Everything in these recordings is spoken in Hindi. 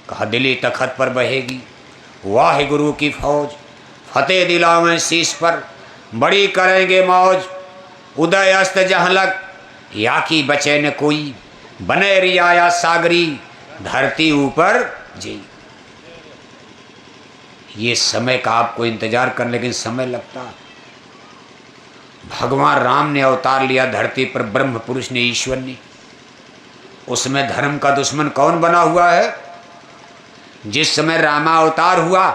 कहा दिली तखत पर बहेगी वाहे गुरु की फौज, फतेह दिलावें शीश पर बड़ी करेंगे मौज। उदय अस्त जहाँ लग या की बचे न कोई, बने रियाया सागरी धरती ऊपर जी। ये समय का आपको इंतजार कर, लेकिन समय लगता। भगवान राम ने अवतार लिया धरती पर, ब्रह्म पुरुष ने, ईश्वर ने। उसमें धर्म का दुश्मन कौन बना हुआ है? जिस समय रामा अवतार हुआ,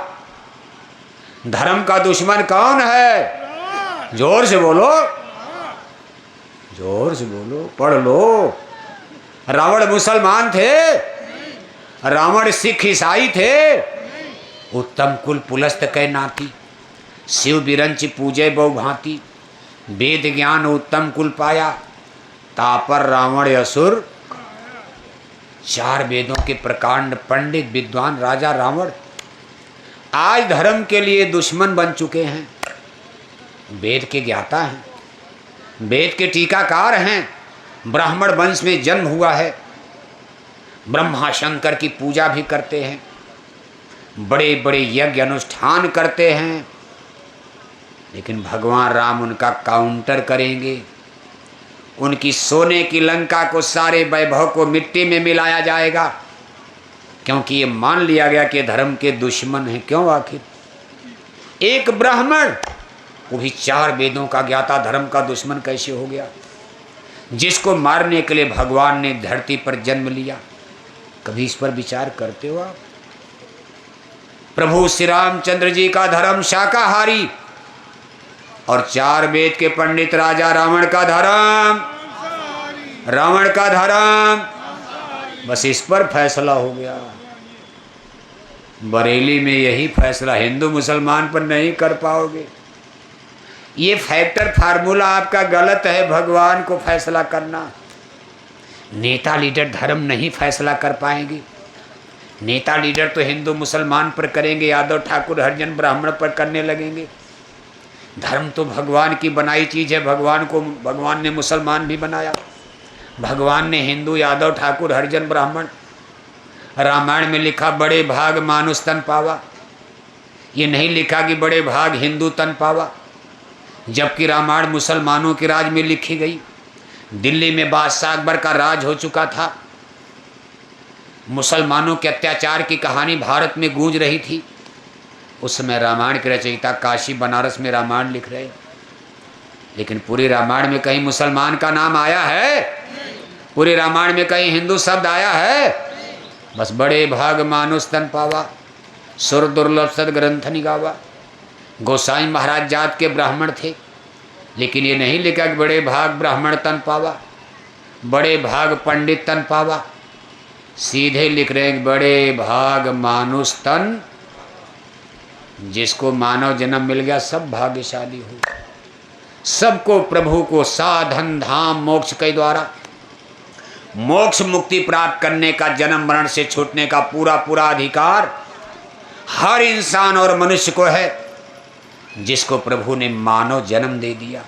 धर्म का दुश्मन कौन है? जोर से बोलो, जोर से बोलो, पढ़ लो। रावण मुसलमान थे, रावण सिख ईसाई थे, उत्तम कुल पुलस्त कै नाती, शिव बिरंच पूजे बहु भांति, वेद ज्ञान उत्तम कुल पाया, तापर रावण असुर। 4 वेदों के प्रकांड पंडित विद्वान राजा रावण आज धर्म के लिए दुश्मन बन चुके हैं। वेद के ज्ञाता हैं, वेद के टीकाकार हैं, ब्राह्मण वंश में जन्म हुआ है, ब्रह्मा शंकर की पूजा भी करते हैं, बड़े बड़े यज्ञ अनुष्ठान करते हैं, लेकिन भगवान राम उनका काउंटर करेंगे। उनकी सोने की लंका को, सारे वैभव को मिट्टी में मिलाया जाएगा, क्योंकि ये मान लिया गया कि धर्म के दुश्मन हैं। क्यों? आखिर एक ब्राह्मण, वो भी 4 वेदों का ज्ञाता, धर्म का दुश्मन कैसे हो गया? जिसको मारने के लिए भगवान ने धरती पर जन्म लिया। कभी इस पर विचार करते हो आप? प्रभु श्री रामचंद्र जी का धर्म शाकाहारी, और 4 वेद के पंडित राजा रावण का धर्म, रावण का धर्म, बस इस पर फैसला हो गया। बरेली में यही फैसला, हिंदू मुसलमान पर नहीं कर पाओगे। ये फैक्टर फार्मूला आपका गलत है, भगवान को फैसला करना। नेता लीडर धर्म नहीं फैसला कर पाएंगे। नेता लीडर तो हिंदू मुसलमान पर करेंगे, यादव ठाकुर हरिजन ब्राह्मण पर करने लगेंगे। धर्म तो भगवान की बनाई चीज़ है। भगवान ने मुसलमान भी बनाया, भगवान ने हिंदू यादव ठाकुर हरिजन ब्राह्मण। रामायण में लिखा बड़े भाग मानुष तन पावा, ये नहीं लिखा कि बड़े भाग हिंदू तन पावा। जबकि रामायण मुसलमानों के राज में लिखी गई। दिल्ली में बादशाह अकबर का राज हो चुका था, मुसलमानों के अत्याचार की कहानी भारत में गूंज रही थी। उस समय रामायण के रचयिता काशी बनारस में रामायण लिख रहे, लेकिन पूरे रामायण में कहीं मुसलमान का नाम आया है? पूरे रामायण में कहीं हिंदू शब्द आया है? बस बड़े भाग मानुष तन पावा, सुर दुर्लभ सद ग्रंथ निगावा। गोसाई महाराज जात के ब्राह्मण थे, लेकिन ये नहीं लिखा कि बड़े भाग ब्राह्मण तन पावा, बड़े भाग पंडित तन पावा। सीधे लिख रहे हैं बड़े भाग मानुष तन। जिसको मानव जन्म मिल गया सब भाग्यशाली हो। सबको प्रभु को साधन धाम मोक्ष के द्वारा मोक्ष मुक्ति प्राप्त करने का, जन्म मरण से छूटने का पूरा पूरा अधिकार हर इंसान और मनुष्य को है, जिसको प्रभु ने मानव जन्म दे दिया।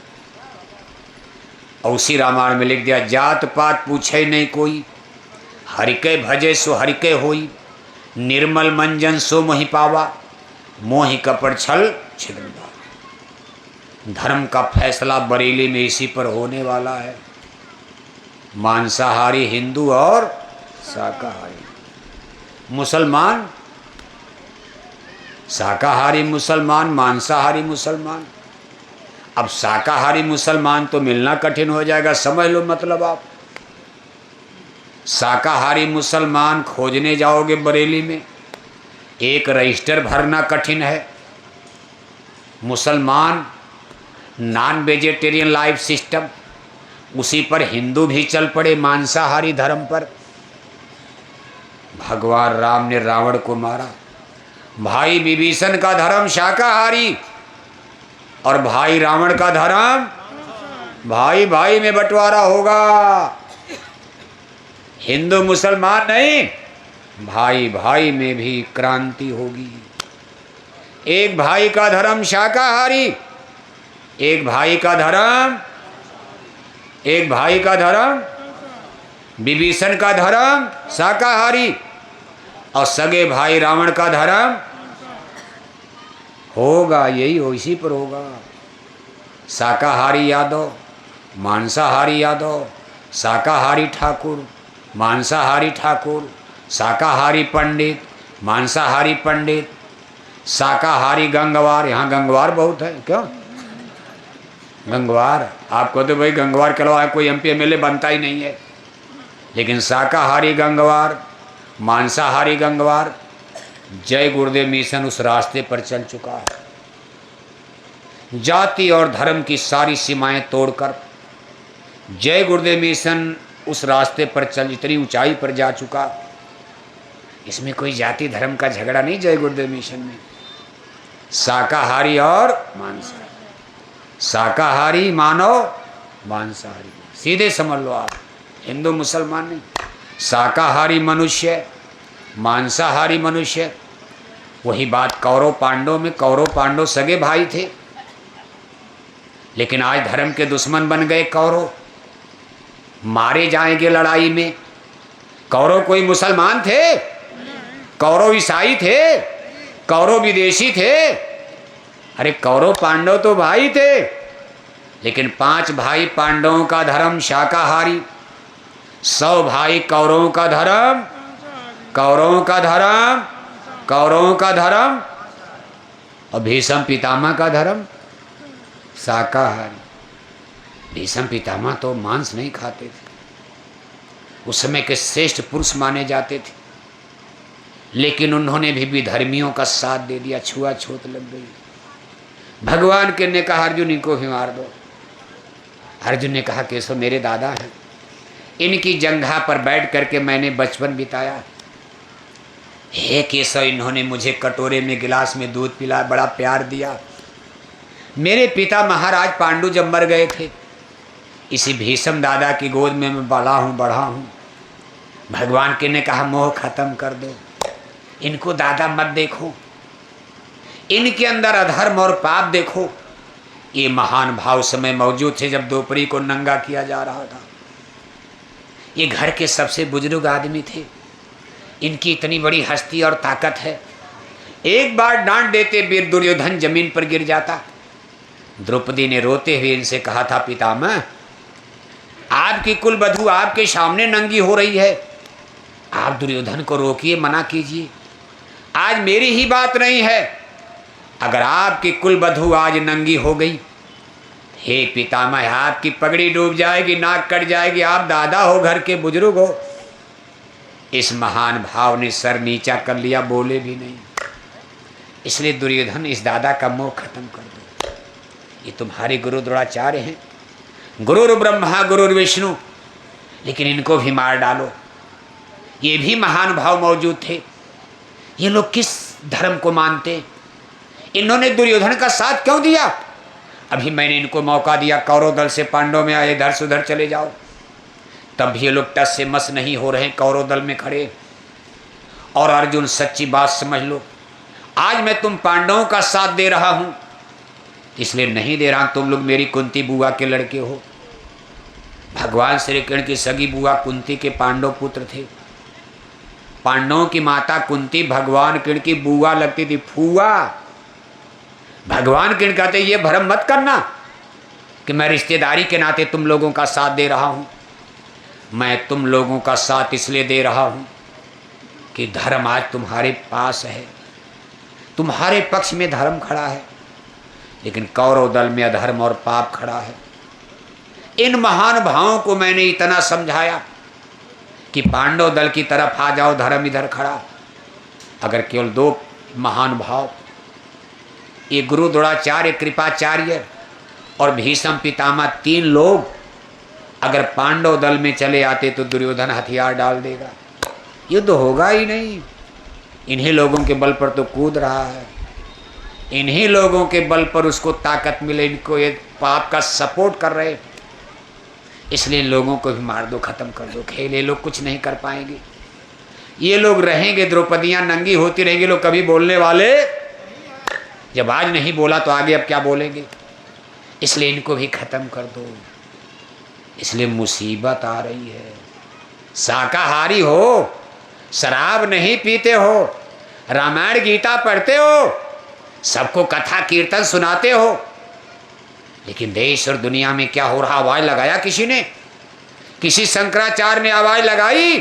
और उसी रामायण में लिख दिया जात पात पूछे नहीं कोई, हरिके भजे सो हरिके होई, निर्मल मंजन सो मोहि पावा, मोहि कपट छल छिदंबा। धर्म का फैसला बरेली में इसी पर होने वाला है। मांसाहारी हिंदू और शाकाहारी मुसलमान, शाकाहारी मुसलमान, मांसाहारी मुसलमान। अब शाकाहारी मुसलमान तो मिलना कठिन हो जाएगा, समझ लो मतलब आप। शाकाहारी मुसलमान खोजने जाओगे बरेली में, एक रजिस्टर भरना कठिन है। मुसलमान नॉन वेजिटेरियन लाइफ सिस्टम, उसी पर हिंदू भी चल पड़े मांसाहारी धर्म पर। भगवान राम ने रावण को मारा। भाई विभीषण का धर्म शाकाहारी और भाई रावण का धर्म, भाई भाई में बंटवारा होगा। हिंदू मुसलमान नहीं, भाई भाई में भी क्रांति होगी। एक भाई का धर्म शाकाहारी, एक भाई का धर्म, एक भाई का धर्म विभीषण का धर्म शाकाहारी, और सगे भाई रावण का धर्म होगा, यही हो, इसी पर होगा। शाकाहारी यादव, मांसाहारी यादव, शाकाहारी ठाकुर, मांसाहारी ठाकुर, शाकाहारी पंडित, मांसाहारी पंडित, शाकाहारी गंगवार। यहाँ गंगवार बहुत है, क्यों गंगवार? आपको तो भाई गंगवार के अलावा कोई MP MLA बनता ही नहीं है। लेकिन शाकाहारी गंगवार, मांसाहारी गंगवार, जय गुरुदेव मिशन उस रास्ते पर चल चुका है। जाति और धर्म की सारी सीमाएं तोड़कर जय गुरुदेव मिशन उस रास्ते पर चल इतनी ऊंचाई पर जा चुका। इसमें कोई जाति धर्म का झगड़ा नहीं जय गुरुदेव मिशन में। शाकाहारी और मांसाहारी, शाकाहारी मानव, मांसाहारी, सीधे समझ लो आप, हिंदू मुसलमान नहीं। शाकाहारी मनुष्य, मांसाहारी मनुष्य। वही बात कौरव पांडव में, कौरव पांडव सगे भाई थे, लेकिन आज धर्म के दुश्मन बन गए कौरव, मारे जाएंगे लड़ाई में। कौरव कोई मुसलमान थे? कौरव ईसाई थे? कौरव विदेशी थे? अरे कौरव पांडव तो भाई थे, लेकिन 5 भाई पांडवों का धर्म शाकाहारी, 100 भाई कौरवों का धर्म, कौरवों का धर्म, कौरवों का धर्म, और भीष्म पितामह का धर्म शाकाहारी। भीष्म पितामह तो मांस नहीं खाते थे, उस समय के श्रेष्ठ पुरुष माने जाते थे, लेकिन उन्होंने भी धर्मियों का साथ दे दिया, छुआछूत लग गई। भगवान के ने कहा अर्जुन इनको भी मार दो। अर्जुन ने कहा केशव मेरे दादा हैं, इनकी जंघा पर बैठ करके मैंने बचपन बिताया। हे केशव, इन्होंने मुझे कटोरे में गिलास में दूध पिलाया, बड़ा प्यार दिया। मेरे पिता महाराज पांडु जब मर गए थे, इसी भीष्म दादा की गोद में मैं बड़ा हूँ, बढ़ा हूँ। भगवान के ने कहा मोह खत्म कर दो, इनको दादा मत देखो, इनके अंदर अधर्म और पाप देखो। ये महान भाव समय मौजूद थे जब द्रौपदी को नंगा किया जा रहा था। ये घर के सबसे बुजुर्ग आदमी थे, इनकी इतनी बड़ी हस्ती और ताकत है। एक बार डांट देते वीर दुर्योधन जमीन पर गिर जाता। द्रौपदी ने रोते हुए इनसे कहा था पितामह, आपकी कुल बधू आपके सामने नंगी हो रही है, आप दुर्योधन को रोकिए, मना कीजिए। आज मेरी ही बात नहीं है, अगर आपकी कुल बधू आज नंगी हो गई, हे पितामह आपकी पगड़ी डूब जाएगी, नाक कट जाएगी, आप दादा हो, घर के बुजुर्ग हो। इस महान भाव ने सर नीचा कर लिया, बोले भी नहीं। इसलिए दुर्योधन इस दादा का मोह खत्म कर दो। ये तुम्हारे गुरु द्रोणाचार्य हैं, गुरुर ब्रह्मा गुरुर विष्णु, लेकिन इनको भी मार डालो। ये भी महान भाव मौजूद थे। ये लोग किस धर्म को मानते? इन्होंने दुर्योधन का साथ क्यों दिया? अभी मैंने इनको मौका दिया, कौरव दल से पांडव में आए, इधर से उधर चले जाओ, तब भी ये लोग टस से मस नहीं हो रहे, कौरव दल में खड़े। और अर्जुन सच्ची बात समझ लो, आज मैं तुम पांडवों का साथ दे रहा हूं, इसलिए नहीं दे रहा तुम लोग मेरी कुंती बुआ के लड़के हो। भगवान श्री कृष्ण की सगी बुआ कुंती के पांडव पुत्र थे। पांडवों की माता कुंती भगवान कृष्ण की बुआ लगती थी, फूआ। भगवान कृष्ण कहते ये भ्रम मत करना कि मैं रिश्तेदारी के नाते तुम लोगों का साथ दे रहा हूं। मैं तुम लोगों का साथ इसलिए दे रहा हूं कि धर्म आज तुम्हारे पास है, तुम्हारे पक्ष में धर्म खड़ा है, लेकिन कौरव दल में अधर्म और पाप खड़ा है। इन महान भावों को मैंने इतना समझाया कि पांडव दल की तरफ आ जाओ, धर्म इधर खड़ा। अगर केवल 2 महान भाव, ये गुरु द्रोणाचार्य, कृपाचार्य और भीष्म पितामह, 3 लोग अगर पांडव दल में चले आते तो दुर्योधन हथियार डाल देगा, युद्ध होगा ही नहीं। इन्हीं लोगों के बल पर तो कूद रहा है, इन्हीं लोगों के बल पर उसको ताकत मिले, इनको ये पाप का सपोर्ट कर रहे। इसलिए इन लोगों को भी मार दो, खत्म कर दो खेल। ये लोग कुछ नहीं कर पाएंगे, ये लोग रहेंगे, द्रौपदियां नंगी होती रहेंगी, लोग कभी बोलने वाले। जब आज नहीं बोला तो आगे अब क्या बोलेंगे? इसलिए इनको भी खत्म कर दो। इसलिए मुसीबत आ रही है। शाकाहारी हो, शराब नहीं पीते हो, रामायण गीता पढ़ते हो, सबको कथा कीर्तन सुनाते हो, लेकिन देश और दुनिया में क्या हो रहा? आवाज लगाया किसी ने? किसी शंकराचार्य ने आवाज लगाई?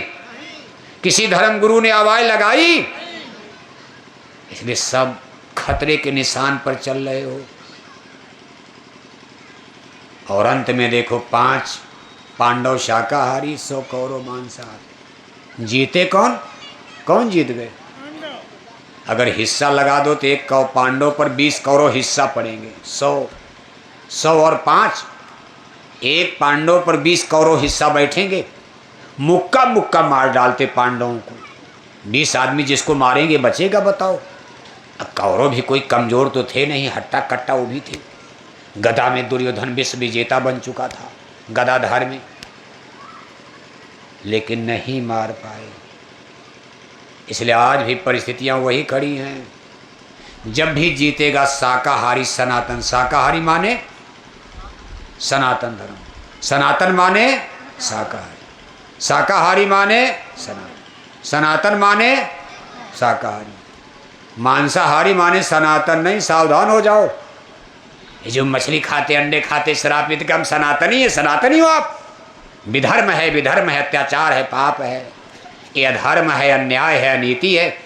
किसी धर्म गुरु ने आवाज लगाई? इसलिए सब खतरे के निशान पर चल रहे हो। और अंत में देखो 5 पांडव शाकाहारी, 100 कौरव मांसाहारी। जीते कौन? कौन जीत गए? अगर हिस्सा लगा दो तो एक पांडव पर 20 कौरव हिस्सा पड़ेंगे। 100 और 5, एक पांडव पर 20 कौरव हिस्सा बैठेंगे। मुक्का मुक्का मार डालते पांडवों को। 20 आदमी जिसको मारेंगे बचेगा बताओ? अब कौरव भी कोई कमजोर तो थे नहीं, हट्टा कट्टा वो भी थे। गदा में दुर्योधन विश्व विजेता बन चुका था, गदाधार में, लेकिन नहीं मार पाए। इसलिए आज भी परिस्थितियां वही खड़ी हैं। जब भी जीतेगा शाकाहारी सनातन। शाकाहारी माने सनातन धर्म, सनातन माने शाकाहारी, शाकाहारी माने सनातन, सनातन माने शाकाहारी, मांसाहारी माने सनातन नहीं। सावधान हो जाओ। ये जो मछली खाते, अंडे खाते, शराब पीते, हम सनातनी है? सनातनी हो आप? विधर्म है, विधर्म है, अत्याचार है, पाप है, ये अधर्म है, अन्याय है, अनीति है।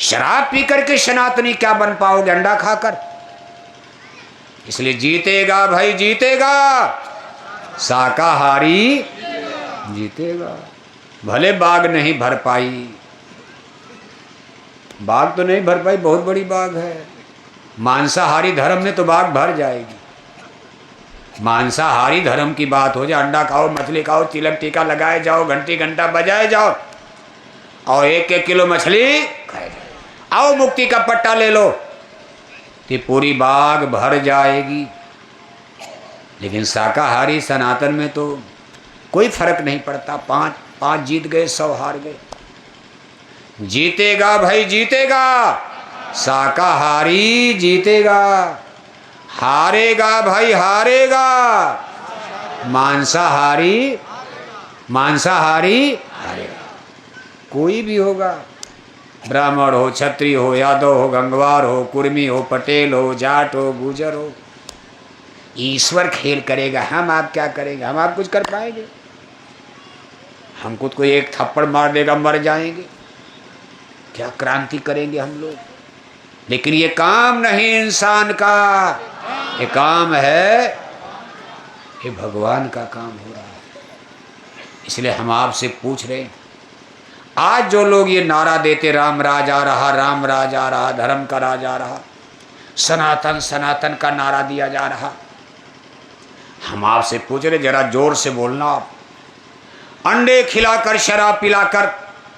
शराब पी करके सनातनी क्या बन पाओगे अंडा खाकर? इसलिए जीतेगा भाई, जीतेगा शाकाहारी, जीतेगा। भले बाग नहीं भर पाई, बाग तो नहीं भर पाई, बहुत बड़ी बाग है। मांसाहारी धर्म में तो बाग भर जाएगी। मांसाहारी धर्म की बात हो जाए, अंडा खाओ, मछली खाओ, तिलक टीका लगाए जाओ, घंटी घंटा बजाए जाओ, और 1-1 किलो मछली खाए जाओ, आओ मुक्ति का पट्टा ले लो, तो पूरी बाग भर जाएगी। लेकिन शाकाहारी सनातन में तो कोई फर्क नहीं पड़ता। 5 जीत गए, 100 हार गए। जीतेगा भाई, जीतेगा शाकाहारी, जीतेगा। हारेगा भाई, हारेगा मांसाहारी, मांसाहारी हारेगा। कोई भी होगा, ब्राह्मण हो, क्षत्रिय हो, यादव हो, गंगवार हो, कुर्मी हो, पटेल हो, जाट हो, गुजर हो, ईश्वर खेल करेगा। हम आप क्या करेंगे? हम आप कुछ कर पाएंगे? हमको कोई एक थप्पड़ मार देगा, मर जाएंगे। क्या क्रांति करेंगे हम लोग? लेकिन ये काम नहीं इंसान का, ये काम है, ये भगवान का काम हो रहा है। इसलिए हम आपसे पूछ रहे हैं, आज जो लोग ये नारा देते, राम राज आ रहा, राम राज आ रहा, धर्म का राज आ रहा, सनातन सनातन का नारा दिया जा रहा, हम आपसे पूछ रहे, जरा जोर से बोलना आप। अंडे खिलाकर, शराब पिलाकर